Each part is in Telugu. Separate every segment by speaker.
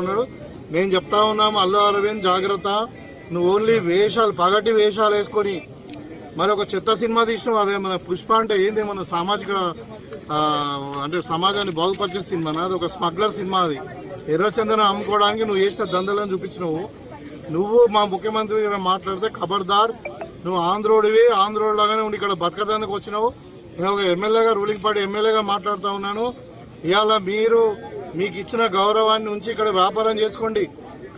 Speaker 1: ఉన్నాడు. మేము చెప్తా ఉన్నాము, అల్లు అరవింద్ జాగ్రత్త, నువ్వు ఓన్లీ వేషాలు పగటి వేషాలు వేసుకొని మరి ఒక చెత్త సినిమా తీసినావు. అదే మన పుష్ప అంటే ఏంది, మన సామాజిక అంటే సమాజాన్ని బాగుపరిచే సినిమా, అది ఒక స్మగ్లర్ సినిమా. అది ఎర్రచందనం అమ్ముకోవడానికి నువ్వు చేసిన దందలను చూపించినావు. నువ్వు మా ముఖ్యమంత్రి గారు మాట్లాడితే ఖబర్దార్, నువ్వు ఆంధ్రోడివి, ఆంధ్రోడ్లాగానే ఉండి ఇక్కడ బతకదానికి వచ్చినావు. నేను ఒక ఎమ్మెల్యేగా, రూలింగ్ పార్టీ ఎమ్మెల్యేగా మాట్లాడుతూ ఉన్నాను. ఇవాళ మీకు ఇచ్చిన గౌరవాన్ని ఉంచి ఇక్కడ వ్యాపారం చేసుకోండి,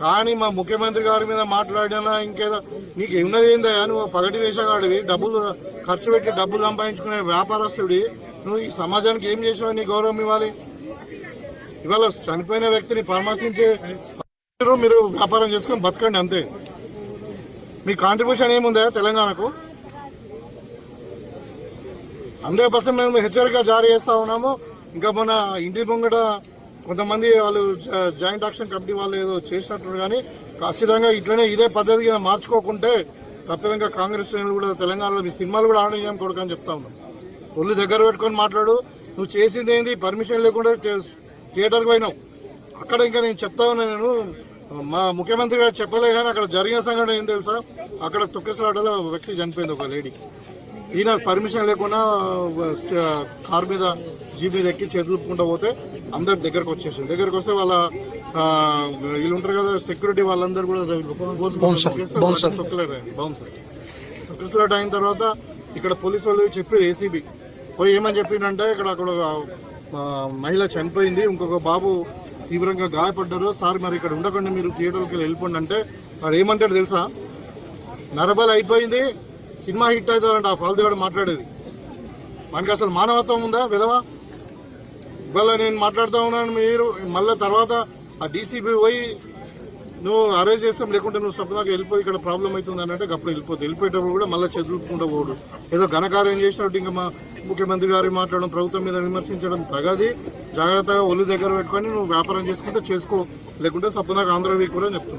Speaker 1: కానీ మా ముఖ్యమంత్రి గారి మీద మాట్లాడినా ఇంకేదో నీకు ఉన్నది ఏందయ్యా? నువ్వు పగటి వేషగాడివి, డబ్బులు ఖర్చు పెట్టి డబ్బులు సంపాదించుకునే వ్యాపారస్తుడి, నువ్వు ఈ సమాజానికి ఏం చేసావు? నీ గౌరవం ఇవ్వాలి. ఇవాళ చనిపోయిన వ్యక్తిని పరామర్శించే మీరు వ్యాపారం చేసుకొని బతకండి, అంతే. మీ కాంట్రిబ్యూషన్ ఏముందా తెలంగాణకు? 100% మేము హెచ్చరిక జారీ చేస్తూ ఉన్నాము. ఇంకా మొన్న ఇంటి ముంగట కొంతమంది వాళ్ళు జాయింట్ యాక్షన్ కమిటీ వాళ్ళు ఏదో చేసినట్టు, కానీ ఖచ్చితంగా ఇట్లనే ఇదే పద్ధతిగా మార్చుకోకుంటే తప్పదంగా కాంగ్రెస్ శ్రేణులు కూడా తెలంగాణలో మీ సినిమాలు కూడా ఆడనీయం కొడుకని చెప్తా ఉన్నాం. ఒళ్ళు దగ్గర పెట్టుకొని మాట్లాడు. నువ్వు చేసింది ఏంది? పర్మిషన్ లేకుండా థియేటర్కి పోయినావు. అక్కడ ఇంకా నేను చెప్తా ఉన్నా, నేను మా ముఖ్యమంత్రి గారు చెప్పలే కానీ అక్కడ జరిగిన సంఘటన ఏం తెలుసా? అక్కడ తొక్కిసలాటలో వ్యక్తి చనిపోయింది, ఒక లేడీ. ఈయన పర్మిషన్ లేకుండా కార్ మీద జీప్ మీద ఎక్కి చేతులుపుకుంటూ పోతే అందరు దగ్గరకు వచ్చేసింది. దగ్గరకు వస్తే వాళ్ళ వీళ్ళు ఉంటారు కదా సెక్యూరిటీ, వాళ్ళందరూ కూడా తొక్కిసలాట అయిన తర్వాత ఇక్కడ పోలీసు వాళ్ళు చెప్పారు, ఏసీబీ పోయి ఏమని చెప్పిందంటే అక్కడ మహిళ చనిపోయింది, ఇంకొక బాబు తీవ్రంగా గాయపడ్డారు సార్, మరి ఇక్కడ ఉండకుండా మీరు థియేటర్కి వెళ్ళిపోండి అంటే వాడు ఏమంటాడు తెలుసా? నరబలి అయిపోయింది, సినిమా హిట్ అవుతారంట ఆ ఫాల్తుగాడు మాట్లాడేది. మనకి అసలు మానవత్వం ఉందా విధవా? ఇవాళ నేను మాట్లాడుతూ ఉన్నాను, మీరు మళ్ళీ తర్వాత ఆ డీసీబీ పోయి నువ్వు అరెస్ట్ చేస్తాం, లేకుంటే నువ్వు సొంతదాకా వెళ్ళిపోయి ఇక్కడ ప్రాబ్లం అవుతుంది అని అంటే అప్పుడు వెళ్ళిపోయేటప్పుడు కూడా మళ్ళీ చదువుకుంటూ పోడు. ఏదో ఘనకార్యం చేసినట్టు ఇంకా మా ముఖ్యమంత్రి గారు మాట్లాడడం, ప్రభుత్వం మీద విమర్శించడం తగది. జాగ్రత్తగా ఒళ్ళు దగ్గర పెట్టుకొని నువ్వు వ్యాపారం చేసుకుంటే చేసుకో, లేకుంటే సొంతదాకా ఆంధ్ర వీక్ కూడా చెప్తున్నాను.